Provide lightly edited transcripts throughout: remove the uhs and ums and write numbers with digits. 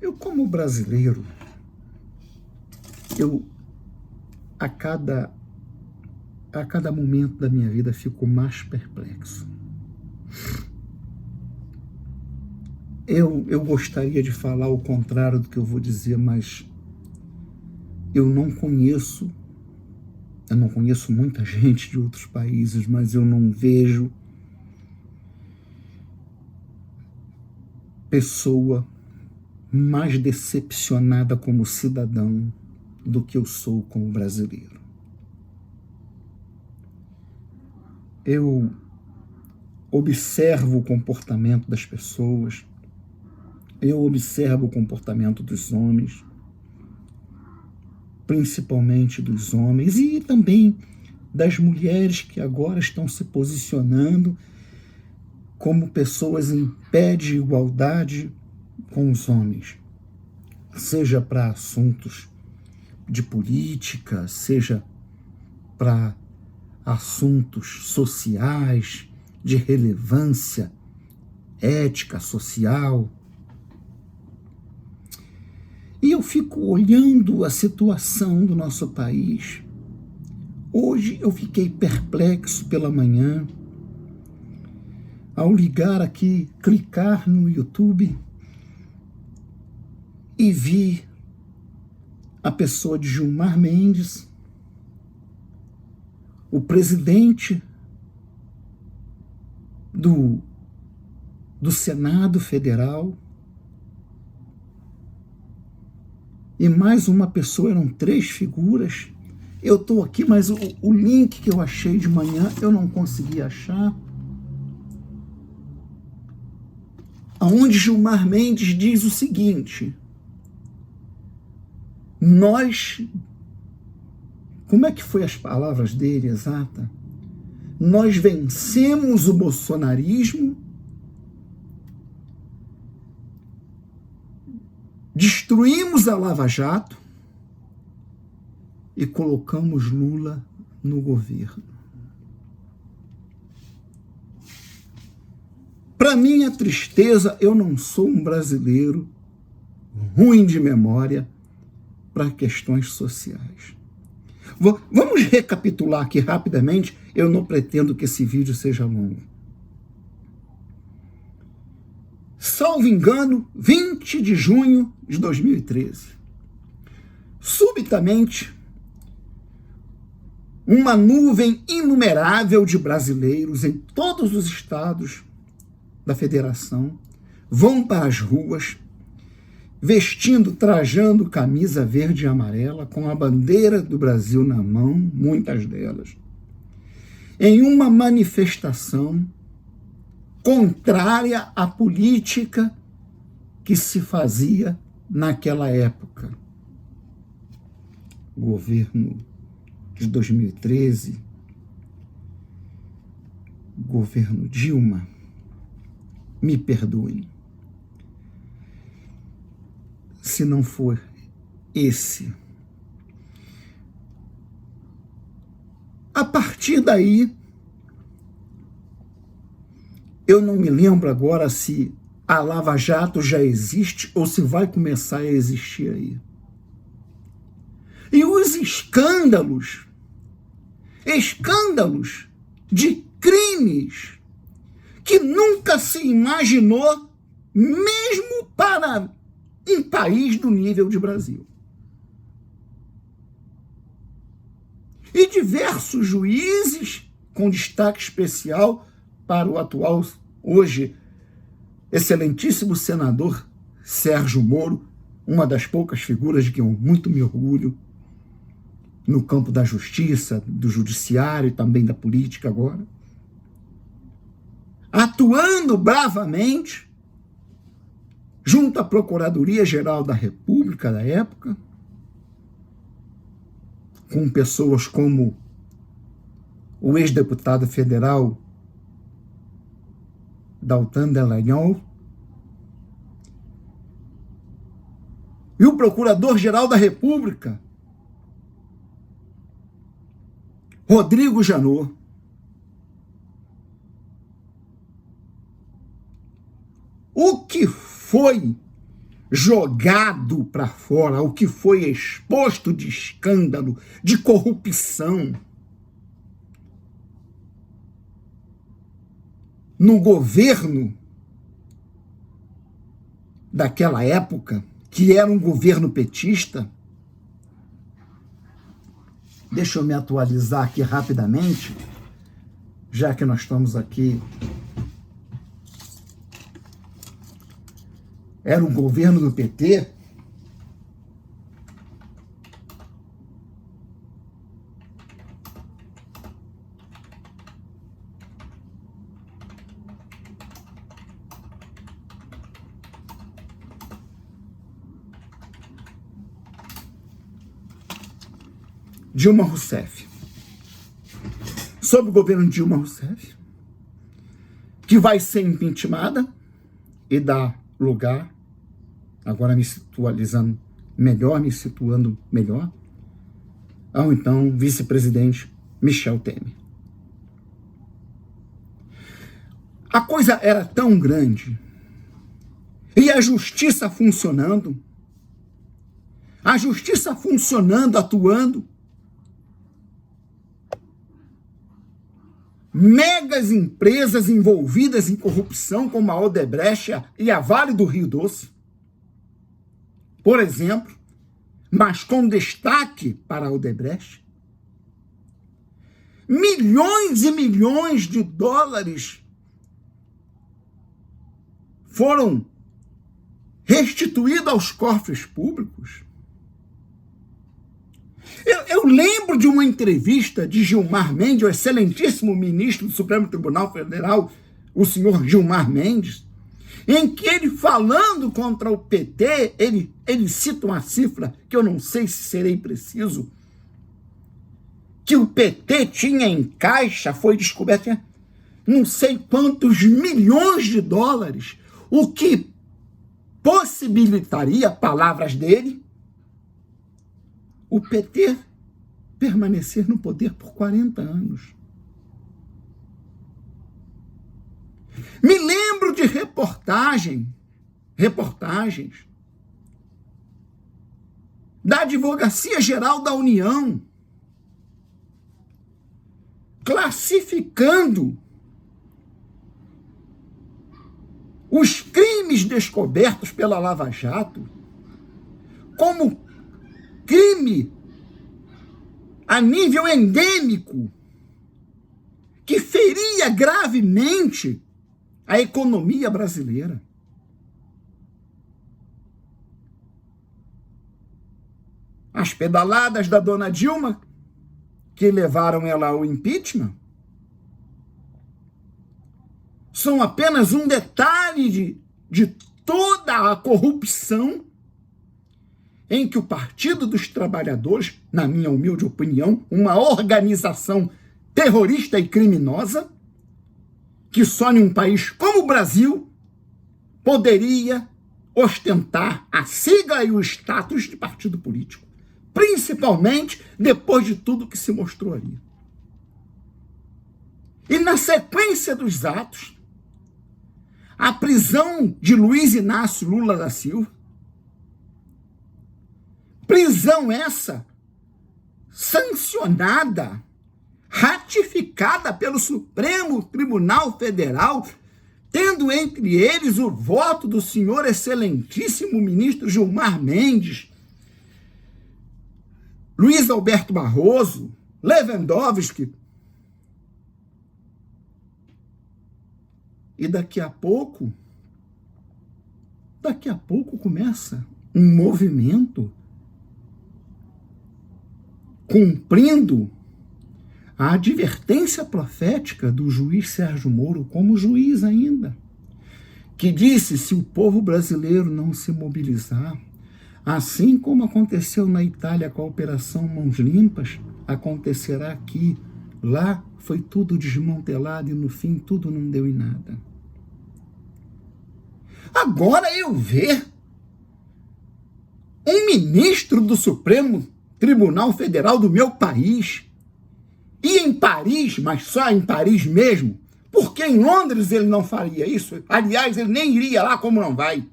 Eu, como brasileiro, eu a cada momento da minha vida fico mais perplexo. Eu gostaria de falar o contrário do que eu vou dizer, mas eu não conheço muita gente de outros países, mas eu não vejo pessoa mais decepcionada como cidadão do que eu sou como brasileiro. Eu observo o comportamento das pessoas, eu observo o comportamento dos homens, principalmente dos homens, e também das mulheres que agora estão se posicionando como pessoas em pé de igualdade com os homens, seja para assuntos de política, seja para assuntos sociais, de relevância ética, social. E eu fico olhando a situação do nosso país. Hoje eu fiquei perplexo pela manhã, ao ligar aqui, clicar no YouTube e vi a pessoa de Gilmar Mendes, o presidente do Senado Federal, e mais uma pessoa, eram 3 figuras. Eu estou aqui, mas o link que eu achei de manhã eu não consegui achar. Aonde Gilmar Mendes diz o seguinte: como é que foi as palavras dele exata? Nós vencemos o bolsonarismo, destruímos a Lava Jato e colocamos Lula no governo. Para minha tristeza, eu não sou um brasileiro ruim de memória para questões sociais. Vamos recapitular aqui rapidamente, eu não pretendo que esse vídeo seja longo. Salvo engano, 20 de junho de 2013. Subitamente, uma nuvem inumerável de brasileiros em todos os estados da federação vão para as ruas, trajando camisa verde e amarela, com a bandeira do Brasil na mão, muitas delas, em uma manifestação contrária à política que se fazia naquela época. O governo de 2013, governo Dilma, me perdoem se não for esse. A partir daí, eu não me lembro agora se a Lava Jato já existe ou se vai começar a existir aí. E os escândalos de crimes que nunca se imaginou, mesmo para um país do nível de Brasil. E diversos juízes, com destaque especial para o atual, hoje, excelentíssimo senador Sérgio Moro, uma das poucas figuras de quem eu muito me orgulho, no campo da justiça, do judiciário e também da política agora, atuando bravamente junto à Procuradoria-Geral da República da época, com pessoas como o ex-deputado federal Deltan Dallagnol e o Procurador-Geral da República, Rodrigo Janot. O que foi jogado para fora, o que foi exposto de escândalo, de corrupção no governo daquela época, que era um governo petista. Deixa eu me atualizar aqui rapidamente, já que nós estamos aqui. Era um governo do PT. Dilma Rousseff. Sob o governo de Dilma Rousseff, que vai ser impeachmentada e dar lugar, agora me situando melhor, ao então vice-presidente Michel Temer. A coisa era tão grande, e a justiça funcionando, atuando, megas empresas envolvidas em corrupção, como a Odebrecht e a Vale do Rio Doce, por exemplo, mas com destaque para a Odebrecht. Milhões e milhões de dólares foram restituídos aos cofres públicos. Eu lembro de uma entrevista de Gilmar Mendes, o excelentíssimo ministro do Supremo Tribunal Federal, o senhor Gilmar Mendes, em que ele, falando contra o PT, ele cita uma cifra que eu não sei se serei preciso, que o PT tinha em caixa, foi descoberto, tinha não sei quantos milhões de dólares, o que possibilitaria, palavras dele, o PT permanecer no poder por 40 anos. Me lembro de reportagens da Advocacia Geral da União classificando os crimes descobertos pela Lava Jato como crime a nível endêmico, que feria gravemente a economia brasileira. As pedaladas da dona Dilma, que levaram ela ao impeachment, são apenas um detalhe de toda a corrupção em que o Partido dos Trabalhadores, na minha humilde opinião, uma organização terrorista e criminosa, que só em um país como o Brasil poderia ostentar a sigla e o status de partido político, principalmente depois de tudo que se mostrou ali. E na sequência dos atos, a prisão de Luiz Inácio Lula da Silva, prisão essa sancionada, ratificada pelo Supremo Tribunal Federal, tendo entre eles o voto do senhor excelentíssimo ministro Gilmar Mendes, Luiz Alberto Barroso, Lewandowski. E daqui a pouco começa um movimento cumprindo a advertência profética do juiz Sérgio Moro, como juiz ainda, que disse: se o povo brasileiro não se mobilizar, assim como aconteceu na Itália com a Operação Mãos Limpas, acontecerá aqui. Lá foi tudo desmantelado e no fim tudo não deu em nada. Agora eu ver um ministro do Supremo Tribunal Federal do meu país, e em Paris, mas só em Paris mesmo, porque em Londres ele não faria isso, aliás, ele nem iria lá, como não vai,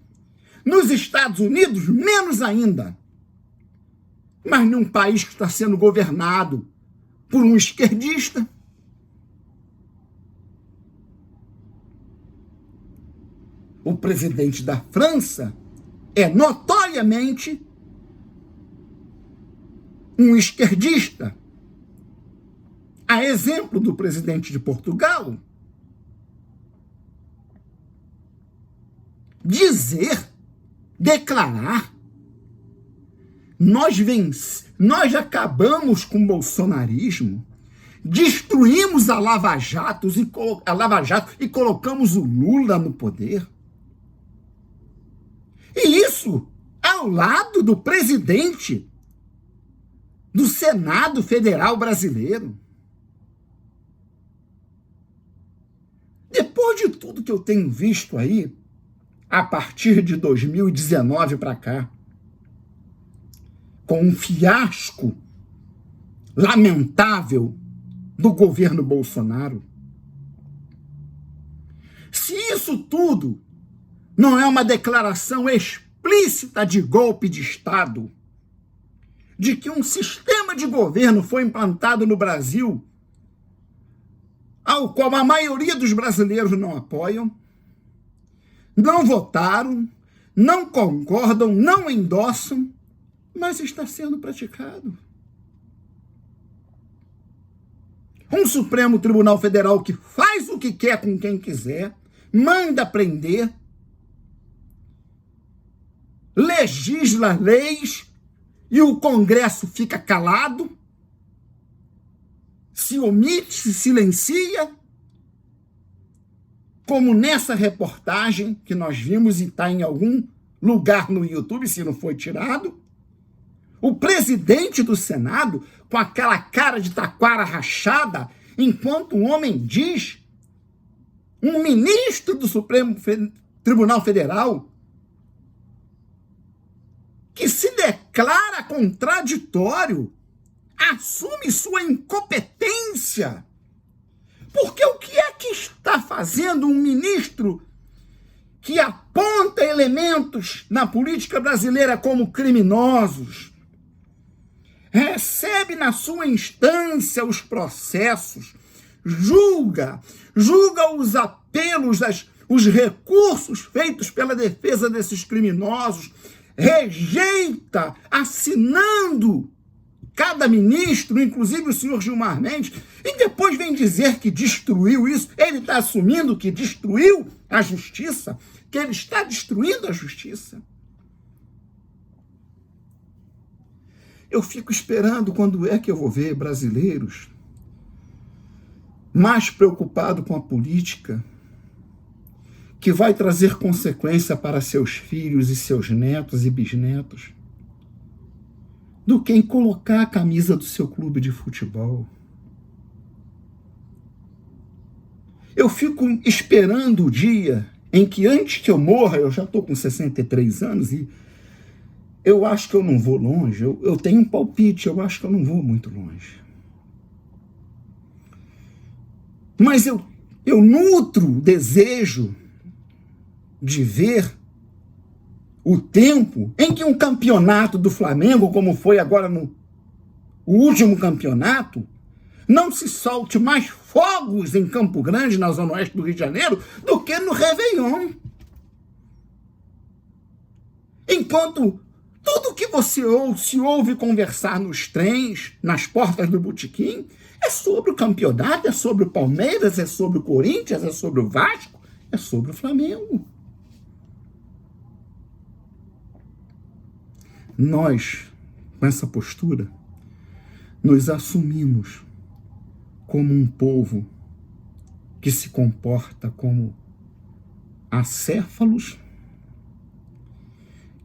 Nos Estados Unidos, menos ainda. Mas num país que está sendo governado por um esquerdista. O presidente da França é notoriamente um esquerdista. A exemplo do presidente de Portugal, declarar, nós acabamos com o bolsonarismo, destruímos a Lava Jato e colocamos o Lula no poder. E isso ao lado do presidente do Senado Federal Brasileiro. Depois de tudo que eu tenho visto aí, a partir de 2019 para cá, com um fiasco lamentável do governo Bolsonaro, se isso tudo não é uma declaração explícita de golpe de Estado, de que um sistema de governo foi implantado no Brasil, ao qual a maioria dos brasileiros não apoiam, não votaram, não concordam, não endossam, mas está sendo praticado. Um Supremo Tribunal Federal que faz o que quer com quem quiser, manda prender, legisla leis e o Congresso fica calado, se omite, se silencia, como nessa reportagem que nós vimos e está em algum lugar no YouTube, se não foi tirado, o presidente do Senado, com aquela cara de taquara rachada, enquanto um homem diz, um ministro do Supremo Tribunal Federal, que se declara contraditório, assume sua incompetência. Porque o que é que está fazendo um ministro que aponta elementos na política brasileira como criminosos, recebe na sua instância os processos, julga os apelos, os recursos feitos pela defesa desses criminosos, rejeita, assinando cada ministro, inclusive o senhor Gilmar Mendes, e depois vem dizer que destruiu isso. Ele está assumindo que destruiu a justiça, que ele está destruindo a justiça. Eu fico esperando quando é que eu vou ver brasileiros mais preocupados com a política, que vai trazer consequência para seus filhos e seus netos e bisnetos, do que em colocar a camisa do seu clube de futebol. Eu fico esperando o dia em que, antes que eu morra, eu já estou com 63 anos e eu acho que eu não vou longe, eu tenho um palpite, eu acho que eu não vou muito longe. Mas eu nutro o desejo de ver o tempo em que um campeonato do Flamengo, como foi agora o último campeonato, não se solte mais fogos em Campo Grande, na zona oeste do Rio de Janeiro, do que no Réveillon. Enquanto tudo que você se ouve conversar nos trens, nas portas do botequim, é sobre o campeonato, é sobre o Palmeiras, é sobre o Corinthians, é sobre o Vasco, é sobre o Flamengo. Nós, com essa postura, nos assumimos como um povo que se comporta como acéfalos,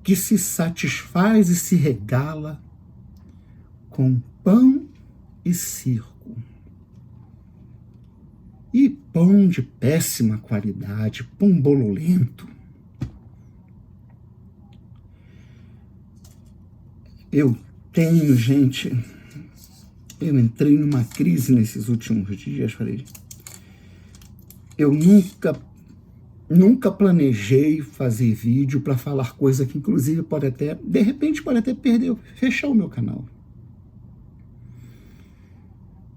que se satisfaz e se regala com pão e circo. E pão de péssima qualidade, pão bololento. Eu entrei numa crise nesses últimos dias, falei, eu nunca nunca planejei fazer vídeo para falar coisa que, inclusive, pode até, de repente, pode até fechar o meu canal.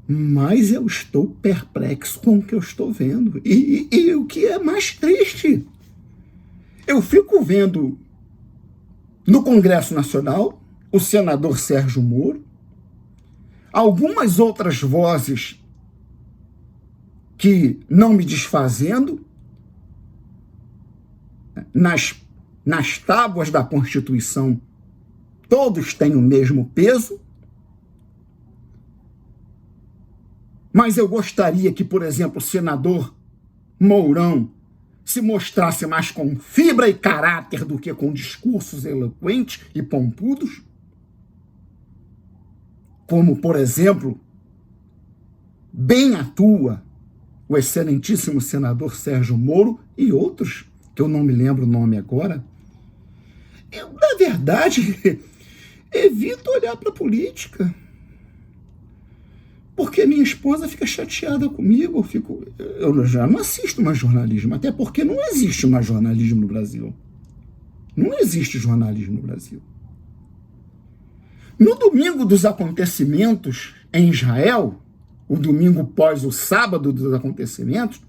Mas eu estou perplexo com o que eu estou vendo. E o que é mais triste, eu fico vendo no Congresso Nacional o senador Sérgio Moro, algumas outras vozes que, não me desfazendo, nas tábuas da Constituição, todos têm o mesmo peso. Mas eu gostaria que, por exemplo, o senador Mourão se mostrasse mais com fibra e caráter do que com discursos eloquentes e pompudos. Como, por exemplo, bem atua o excelentíssimo senador Sérgio Moro e outros, que eu não me lembro o nome agora. Eu, na verdade, evito olhar para a política. Porque minha esposa fica chateada comigo, eu já não assisto mais jornalismo, até porque não existe mais jornalismo no Brasil. Não existe jornalismo no Brasil. No domingo dos acontecimentos em Israel, o domingo pós o sábado dos acontecimentos,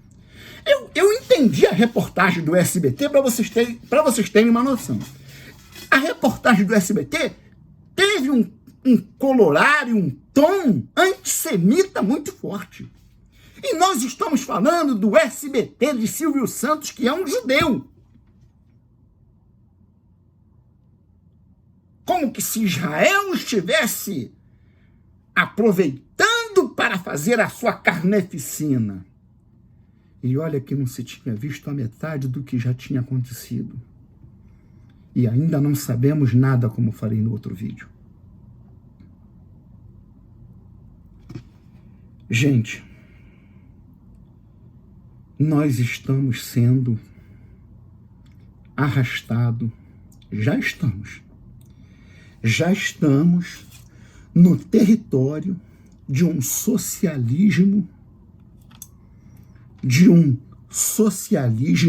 eu entendi a reportagem do SBT para vocês terem uma noção. A reportagem do SBT teve um colorário, um tom antissemita muito forte. E nós estamos falando do SBT de Silvio Santos, que é um judeu. Como que se Israel estivesse aproveitando para fazer a sua carneficina. E olha que não se tinha visto a metade do que já tinha acontecido. E ainda não sabemos nada, como falei no outro vídeo. Gente, nós estamos sendo arrastados, já estamos no território de um socialismo,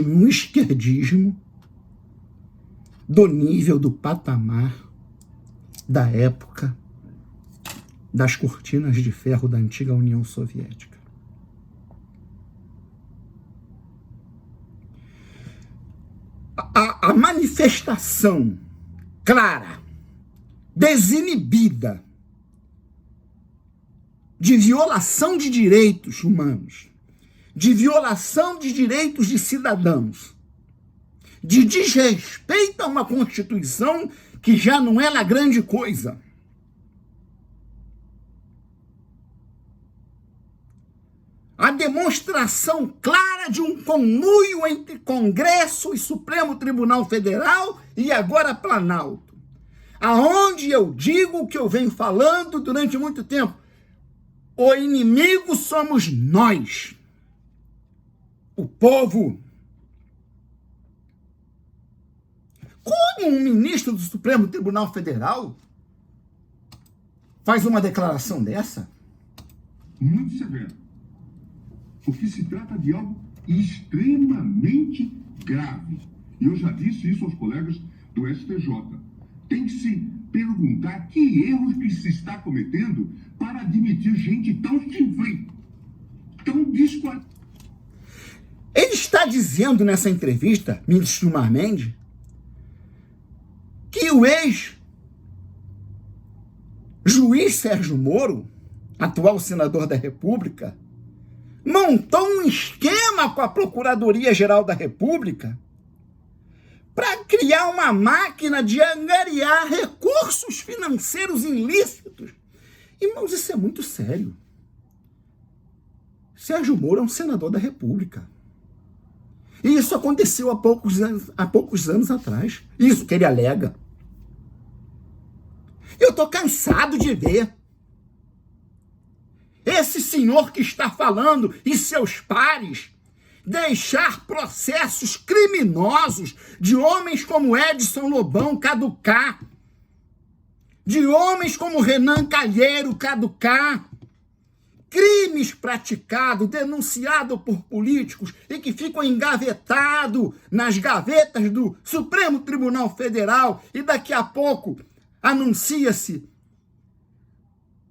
um esquerdismo do nível do patamar da época das cortinas de ferro da antiga União Soviética. A manifestação clara, desinibida, de violação de direitos humanos, de violação de direitos de cidadãos, de desrespeito a uma Constituição que já não é lá grande coisa. A demonstração clara de um conluio entre Congresso e Supremo Tribunal Federal e agora Planalto. Aonde eu digo o que eu venho falando durante muito tempo. O inimigo somos nós, o povo. Como um ministro do Supremo Tribunal Federal faz uma declaração dessa? Muito severo. Porque se trata de algo extremamente grave. E eu já disse isso aos colegas do STJ. Tem que se perguntar que erros que se está cometendo para admitir gente tão chinfrim, tão desqualificada. Ele está dizendo nessa entrevista, ministro Gilmar Mendes, que o ex-juiz Sérgio Moro, atual senador da República, montou um esquema com a Procuradoria-Geral da República para criar uma máquina de angariar recursos financeiros ilícitos. Irmãos, isso é muito sério. Sérgio Moro é um senador da República. E isso aconteceu há poucos anos atrás. Isso que ele alega. Eu estou cansado de ver esse senhor que está falando e seus pares deixar processos criminosos de homens como Edson Lobão caducar, de homens como Renan Calheiro caducar, crimes praticados, denunciados por políticos e que ficam engavetados nas gavetas do Supremo Tribunal Federal e daqui a pouco anuncia-se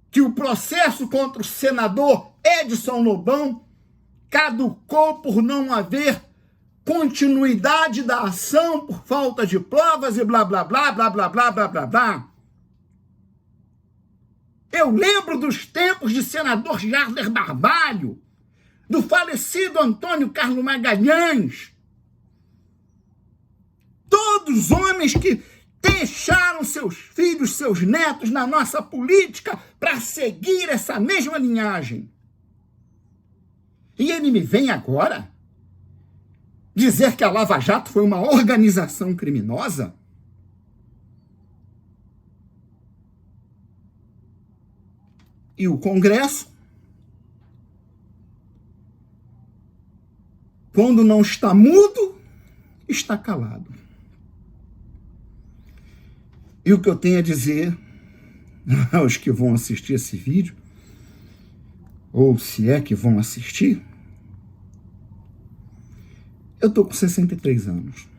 que o processo contra o senador Edson Lobão caducou por não haver continuidade da ação por falta de provas e blá, blá, blá, blá, blá, blá, blá, blá, blá. Eu lembro dos tempos de senador Jarder Barbalho, do falecido Antônio Carlos Magalhães. Todos homens que deixaram seus filhos, seus netos na nossa política para seguir essa mesma linhagem. E ele me vem agora dizer que a Lava Jato foi uma organização criminosa? E o Congresso, quando não está mudo, está calado. E o que eu tenho a dizer aos que vão assistir esse vídeo, ou se é que vão assistir, eu estou com 63 anos.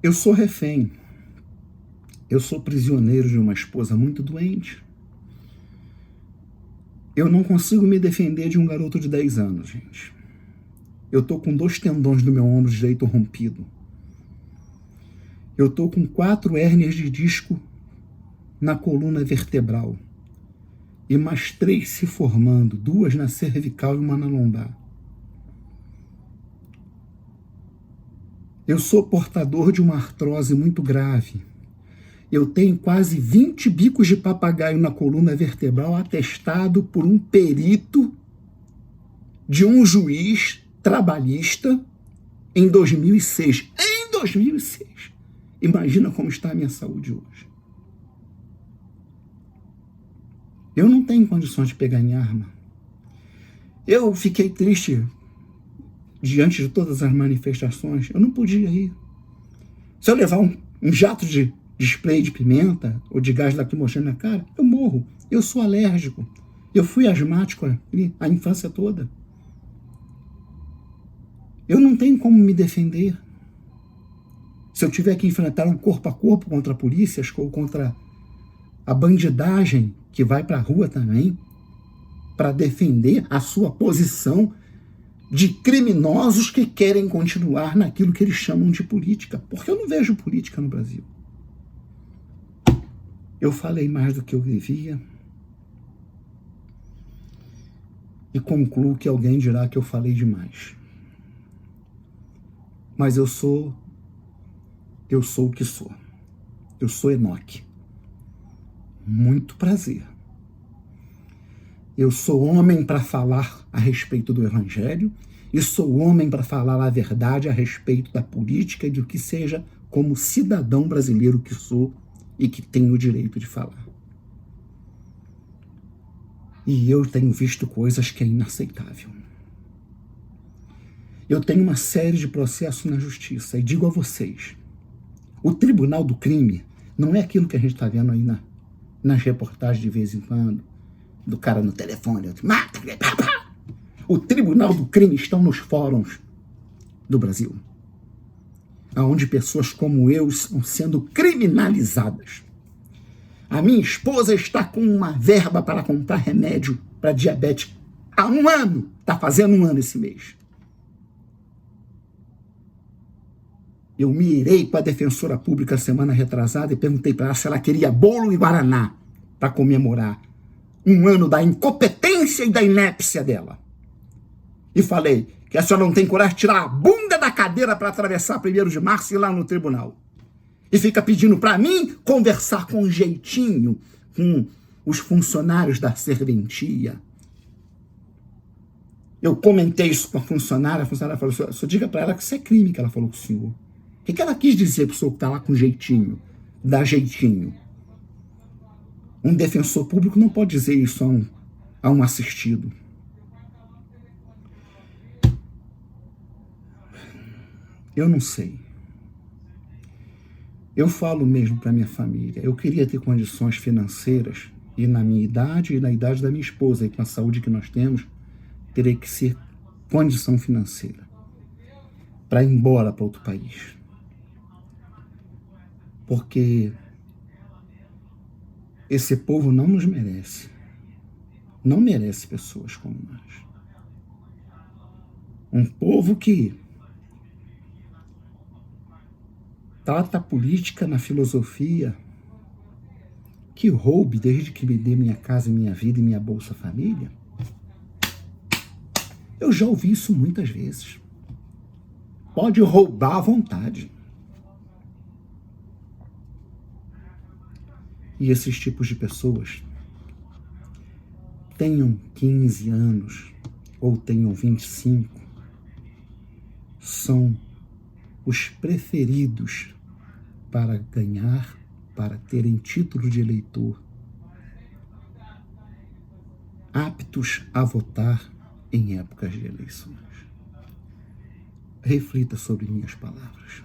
Eu sou refém. Eu sou prisioneiro de uma esposa muito doente. Eu não consigo me defender de um garoto de 10 anos, gente. Eu estou com 2 tendões do meu ombro direito rompido. Eu estou com 4 hérnias de disco na coluna vertebral. E mais 3 se formando, 2 na cervical e 1 na lombar. Eu sou portador de uma artrose muito grave. Eu tenho quase 20 bicos de papagaio na coluna vertebral atestado por um perito de um juiz trabalhista em 2006. Em 2006. Imagina como está a minha saúde hoje. Eu não tenho condições de pegar em arma. Eu fiquei triste diante de todas as manifestações. Eu não podia ir. Se eu levar um jato de spray de pimenta ou de gás lacrimogêneo na cara, eu morro. Eu sou alérgico. Eu fui asmático a infância toda. Eu não tenho como me defender. Se eu tiver que enfrentar um corpo a corpo contra polícias ou contra a bandidagem que vai para a rua também, para defender a sua posição de criminosos que querem continuar naquilo que eles chamam de política. Porque eu não vejo política no Brasil. Eu falei mais do que eu devia. E concluo que alguém dirá que eu falei demais. Mas eu sou o que sou. Eu sou Enoque. Muito prazer. Eu sou homem para falar a respeito do Evangelho e sou homem para falar a verdade a respeito da política e do que seja como cidadão brasileiro que sou e que tenho o direito de falar. E eu tenho visto coisas que é inaceitável. Eu tenho uma série de processos na justiça e digo a vocês, o Tribunal do Crime não é aquilo que a gente está vendo aí nas reportagens de vez em quando, do cara no telefone, mata, pá, pá. O Tribunal do Crime está nos fóruns do Brasil, onde pessoas como eu estão sendo criminalizadas. A minha esposa está com uma verba para comprar remédio para diabetes há 1 ano, está fazendo 1 ano esse mês. Eu me irei com a defensora pública semana retrasada e perguntei para ela se ela queria bolo e guaraná para comemorar 1 ano da incompetência e da inépcia dela. E falei que a senhora não tem coragem de tirar a bunda da cadeira para atravessar 1º de março e ir lá no tribunal. E fica pedindo para mim conversar com jeitinho com os funcionários da serventia. Eu comentei isso com a funcionária falou, só diga para ela que isso é crime, que ela falou com o senhor. O que ela quis dizer para o senhor que está lá com jeitinho? Dá jeitinho. Um defensor público não pode dizer isso a um assistido. Eu não sei. Eu falo mesmo para minha família. Eu queria ter condições financeiras E na minha idade e na idade da minha esposa, e com a saúde que nós temos, terei que ser condição financeira para ir embora para outro país. Porque esse povo não nos merece. Não merece pessoas como nós. Um povo que trata a política na filosofia, que roube desde que me dê minha casa, minha vida e minha Bolsa Família. Eu já ouvi isso muitas vezes. Pode roubar à vontade. E esses tipos de pessoas, tenham 15 anos ou tenham 25, são os preferidos para ganhar, para terem título de eleitor, aptos a votar em épocas de eleições. Reflita sobre minhas palavras.